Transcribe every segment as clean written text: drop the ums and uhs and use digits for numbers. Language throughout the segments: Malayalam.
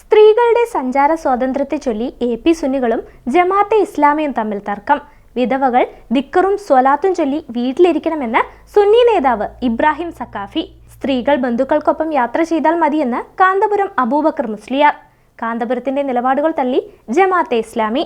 സ്ത്രീകളുടെ സഞ്ചാര സ്വാതന്ത്ര്യത്തെ ചൊല്ലി AP സുന്നികളും ജമാഅത്തെ ഇസ്ലാമിയും തമ്മിൽ തർക്കം. വിധവകൾ ദിക്റും സ്വലാത്തും ചൊല്ലി വീട്ടിലിരിക്കണമെന്ന് സുന്നി നേതാവ് ഇബ്രാഹിം സഖാഫി. സ്ത്രീകൾ ബന്ധുക്കൾക്കൊപ്പം യാത്ര ചെയ്താൽ മതിയെന്ന് കാന്തപുരം അബൂബക്കർ മുസ്ലിയാർ. കാന്തപുരത്തിന്റെ നിലപാടുകൾ തള്ളി ജമാഅത്തെ ഇസ്ലാമി.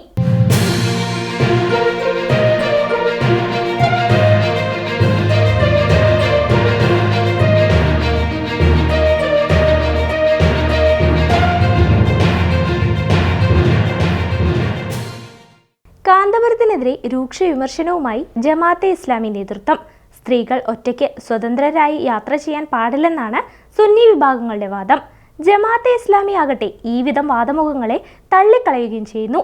കാന്തപുരത്തിനെതിരെ രൂക്ഷ വിമർശനവുമായി ജമാഅത്തെ ഇസ്ലാമി നേതൃത്വം. സ്ത്രീകൾ ഒറ്റയ്ക്ക് സ്വതന്ത്രരായി യാത്ര ചെയ്യാൻ പാടില്ലെന്നാണ് സുന്നി വിഭാഗങ്ങളുടെ വാദം. ജമാഅത്തെ ഇസ്ലാമി ആകട്ടെ ഈ വിധം വാദമുഖങ്ങളെ തള്ളിക്കളയുകയും ചെയ്യുന്നു.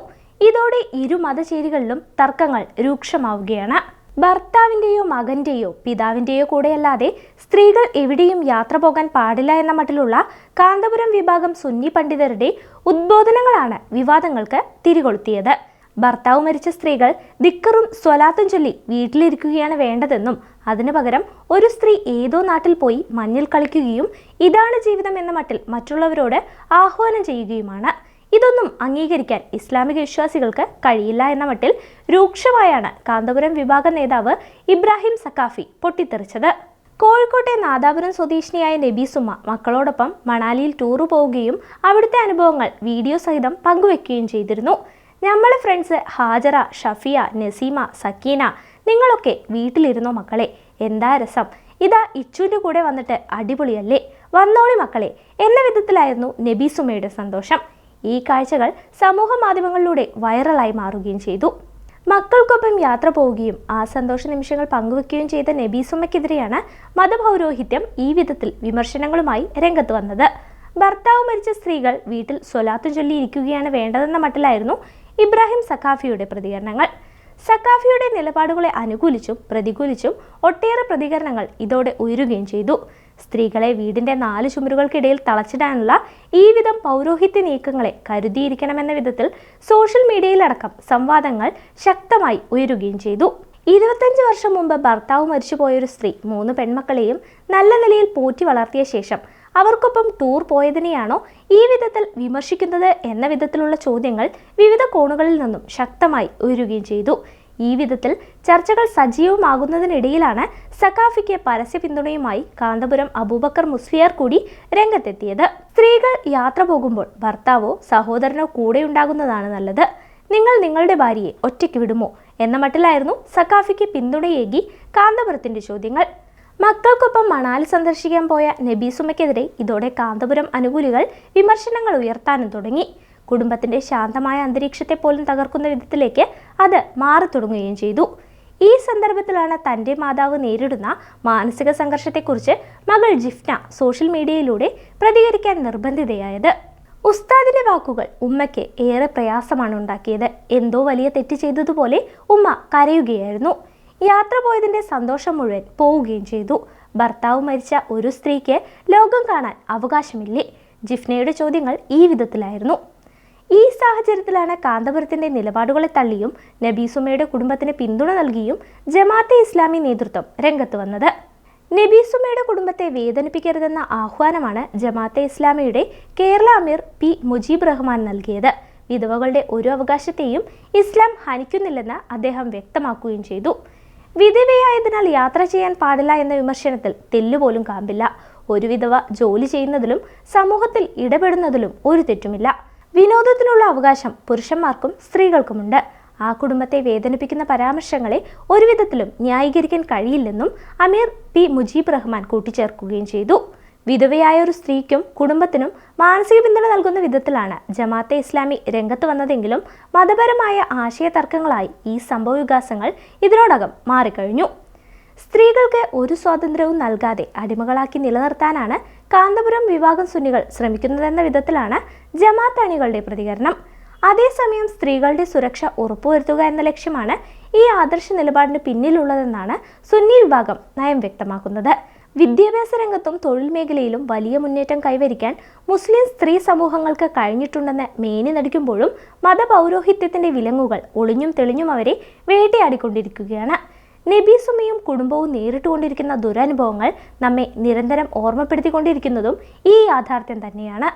ഇതോടെ ഇരു മതചേരികളിലും തർക്കങ്ങൾ രൂക്ഷമാവുകയാണ്. ഭർത്താവിൻ്റെയോ മകന്റെയോ പിതാവിൻ്റെയോ കൂടെയല്ലാതെ സ്ത്രീകൾ എവിടെയും യാത്ര പോകാൻ പാടില്ല എന്ന മട്ടിലുള്ള കാന്തപുരം വിഭാഗം സുന്നി പണ്ഡിതരുടെ ഉദ്ബോധനങ്ങളാണ് വിവാദങ്ങൾക്ക് തിരികൊളുത്തിയത്. ഭർത്താവ് മരിച്ച സ്ത്രീകൾ ദിക്റും സ്വലാത്തും ചൊല്ലി വീട്ടിലിരിക്കുകയാണ് വേണ്ടതെന്നും അതിനു പകരം ഒരു സ്ത്രീ ഏതോ നാട്ടിൽ പോയി മഞ്ഞിൽ കളിക്കുകയും ഇതാണ് ജീവിതം എന്ന മട്ടിൽ മറ്റുള്ളവരോട് ആഹ്വാനം ചെയ്യുകയുമാണ്. ഇതൊന്നും അംഗീകരിക്കാൻ ഇസ്ലാമിക വിശ്വാസികൾക്ക് കഴിയില്ല എന്ന മട്ടിൽ രൂക്ഷമായാണ് കാന്തപുരം വിഭാഗ നേതാവ് ഇബ്രാഹിം സഖാഫി പൊട്ടിത്തെറിച്ചത്. കോഴിക്കോട്ടെ നാദാപുരം സ്വദേശിനിയായ നബീസുമ്മ മക്കളോടൊപ്പം മണാലിയിൽ ടൂറ് പോവുകയും അവിടുത്തെ അനുഭവങ്ങൾ വീഡിയോ സഹിതം പങ്കുവെക്കുകയും ചെയ്തിരുന്നു. നമ്മളെ ഫ്രണ്ട്സ് ഹാജറ, ഷഫിയ, നസീമ, സക്കീന, നിങ്ങളൊക്കെ വീട്ടിലിരുന്നോ മക്കളെ, എന്താ രസം, ഇതാ ഇച്ചുവിൻ്റെ കൂടെ വന്നിട്ട് അടിപൊളിയല്ലേ, വന്നോളി മക്കളെ എന്ന വിധത്തിലായിരുന്നു നബീസുമ്മയുടെ സന്തോഷം. ഈ കാഴ്ചകൾ സമൂഹ മാധ്യമങ്ങളിലൂടെ വൈറലായി മാറുകയും ചെയ്തു. മക്കൾക്കൊപ്പം യാത്ര പോവുകയും ആ സന്തോഷ നിമിഷങ്ങൾ പങ്കുവെക്കുകയും ചെയ്ത നബീസുമ്മയ്ക്കെതിരെയാണ് മതപൗരോഹിത്യം ഈ വിധത്തിൽ വിമർശനങ്ങളുമായി രംഗത്ത് വന്നത്. ഭർത്താവ് മരിച്ച സ്ത്രീകൾ വീട്ടിൽ സ്വലാത്തും ചൊല്ലിയിരിക്കുകയാണ് വേണ്ടതെന്ന മട്ടിലായിരുന്നു ഇബ്രാഹിം സഖാഫിയുടെ പ്രതികരണങ്ങൾ. സഖാഫിയുടെ നിലപാടുകളെ അനുകൂലിച്ചും പ്രതികൂലിച്ചും ഒട്ടേറെ പ്രതികരണങ്ങൾ ഇതോടെ ഉയരുകയും ചെയ്തു. സ്ത്രീകളെ വീടിന്റെ 4 ചുമരുകൾക്കിടയിൽ തളച്ചിടാനുള്ള ഈ വിധം പൗരോഹിത്യ നീക്കങ്ങളെ കരുതിയിരിക്കണമെന്ന വിധത്തിൽ സോഷ്യൽ മീഡിയയിലടക്കം സംവാദങ്ങൾ ശക്തമായി ഉയരുകയും ചെയ്തു. 25 വർഷം മുമ്പ് ഭർത്താവ് മരിച്ചുപോയൊരു സ്ത്രീ 3 പെൺമക്കളെയും നല്ല നിലയിൽ പോറ്റി വളർത്തിയ ശേഷം അവർക്കൊപ്പം ടൂർ പോയതിനെയാണോ ഈ വിധത്തിൽ വിമർശിക്കുന്നത് എന്ന വിധത്തിലുള്ള ചോദ്യങ്ങൾ വിവിധ കോണുകളിൽ നിന്നും ശക്തമായി ഉയരുകയും ചെയ്തു. ഈ വിധത്തിൽ ചർച്ചകൾ സജീവമാകുന്നതിനിടയിലാണ് സഖാഫിക്ക് പരസ്യ പിന്തുണയുമായി കാന്തപുരം അബൂബക്കർ മുസ്ലിയാർ കൂടി രംഗത്തെത്തിയത്. സ്ത്രീകൾ യാത്ര പോകുമ്പോൾ ഭർത്താവോ സഹോദരനോ കൂടെ ഉണ്ടാകുന്നതാണ് നല്ലത്, നിങ്ങൾ നിങ്ങളുടെ ഭാര്യയെ ഒറ്റയ്ക്ക് വിടുമോ എന്ന മട്ടിലായിരുന്നു സഖാഫിക്ക് പിന്തുണയേകി കാന്തപുരത്തിന്റെ ചോദ്യങ്ങൾ. മക്കൾക്കൊപ്പം മണാലി സന്ദർശിക്കാൻ പോയ നബീസുമ്മയ്ക്കെതിരെ ഇതോടെ കാന്തപുരം അനുകൂലികൾ വിമർശനങ്ങൾ ഉയർത്താനും തുടങ്ങി. കുടുംബത്തിന്റെ ശാന്തമായ അന്തരീക്ഷത്തെ പോലും തകർക്കുന്ന വിധത്തിലേക്ക് അത് മാറി തുടങ്ങുകയും ചെയ്തു. ഈ സന്ദർഭത്തിലാണ് തന്റെ മാതാവ് നേരിടുന്ന മാനസിക സംഘർഷത്തെക്കുറിച്ച് മകൾ ജിഫ്ന സോഷ്യൽ മീഡിയയിലൂടെ പ്രതികരിക്കാൻ നിർബന്ധിതയായത്. ഉസ്താദിന്റെ വാക്കുകൾ ഉമ്മയ്ക്ക് ഏറെ പ്രയാസമാണ് ഉണ്ടാക്കിയത്. എന്തോ വലിയ തെറ്റ് ചെയ്തതുപോലെ ഉമ്മ കരയുകയായിരുന്നു. യാത്ര പോയതിന്റെ സന്തോഷം മുഴുവൻ പോവുകയും ചെയ്തു. ഭർത്താവ് മരിച്ച ഒരു സ്ത്രീക്ക് ലോകം കാണാൻ അവകാശമില്ലേ? ജിഫ്നയുടെ ചോദ്യങ്ങൾ ഈ വിധത്തിലായിരുന്നു. ഈ സാഹചര്യത്തിലാണ് കാന്തപുരത്തിന്റെ നിലപാടുകളെ തള്ളിയും നബീസുമ്മയുടെ കുടുംബത്തിന് പിന്തുണ നൽകിയും ജമാഅത്തെ ഇസ്ലാമി നേതൃത്വം രംഗത്ത് വന്നത്. നബീസുമ്മയുടെ കുടുംബത്തെ വേദനിപ്പിക്കരുതെന്ന ആഹ്വാനമാണ് ജമാഅത്തെ ഇസ്ലാമിയുടെ കേരള അമീർ P. മുജീബ് റഹ്മാൻ നൽകിയത്. വിധവകളുടെ ഒരു അവകാശത്തെയും ഇസ്ലാം ഹനിക്കുന്നില്ലെന്ന് അദ്ദേഹം വ്യക്തമാക്കുകയും ചെയ്തു. വിധവയായതിനാൽ യാത്ര ചെയ്യാൻ പാടില്ല എന്ന വിമർശനത്തിൽ തെല്ലുപോലും കാമ്പില്ല. ഒരു വിധവ ജോലി ചെയ്യുന്നതിലും സമൂഹത്തിൽ ഇടപെടുന്നതിലും ഒരു തെറ്റുമില്ല. വിനോദത്തിനുള്ള അവകാശം പുരുഷന്മാർക്കും സ്ത്രീകൾക്കുമുണ്ട്. ആ കുടുംബത്തെ വേദനിപ്പിക്കുന്ന പരാമർശങ്ങളെ ഒരു വിധത്തിലും ന്യായീകരിക്കാൻ കഴിയില്ലെന്നും അമീർ P. മുജീബ് റഹ്മാൻ കൂട്ടിച്ചേർക്കുകയും ചെയ്തു. വിധവയായ ഒരു സ്ത്രീക്കും കുടുംബത്തിനും മാനസിക പിന്തുണ നൽകുന്ന വിധത്തിലാണ് ജമാഅത്തെ ഇസ്ലാമി രംഗത്ത് വന്നതെങ്കിലും മതപരമായ ആശയ തർക്കങ്ങളായി ഈ സംഭവവികാസങ്ങൾ ഇതിനോടകം മാറിക്കഴിഞ്ഞു. സ്ത്രീകൾക്ക് ഒരു സ്വാതന്ത്ര്യവും നൽകാതെ അടിമകളാക്കി നിലനിർത്താനാണ് കാന്തപുരം വിഭാഗം സുന്നികൾ ശ്രമിക്കുന്നതെന്ന വിധത്തിലാണ് ജമാഅത്ത് അണികളുടെ പ്രതികരണം. അതേസമയം സ്ത്രീകളുടെ സുരക്ഷ ഉറപ്പുവരുത്തുക എന്ന ലക്ഷ്യമാണ് ഈ ആദർശ നിലപാടിന് പിന്നിലുള്ളതെന്നാണ് സുന്നി വിഭാഗം നയം വ്യക്തമാക്കുന്നത്. വിദ്യാഭ്യാസ രംഗത്തും തൊഴിൽ മേഖലയിലും വലിയ മുന്നേറ്റം കൈവരിക്കാൻ മുസ്ലിം സ്ത്രീ സമൂഹങ്ങൾക്ക് കഴിഞ്ഞിട്ടുണ്ടെന്ന് മേനി നടിക്കുമ്പോഴും മതപൗരോഹിത്യത്തിന്റെ വിലങ്ങുകൾ ഒളിഞ്ഞും തെളിഞ്ഞും അവരെ വേട്ടയാടിക്കൊണ്ടിരിക്കുകയാണ്. നബീസുമ്മയും കുടുംബവും നേരിട്ടുകൊണ്ടിരിക്കുന്ന ദുരനുഭവങ്ങൾ നമ്മെ നിരന്തരം ഓർമ്മപ്പെടുത്തിക്കൊണ്ടിരിക്കുന്നതും ഈ യാഥാർത്ഥ്യം തന്നെയാണ്.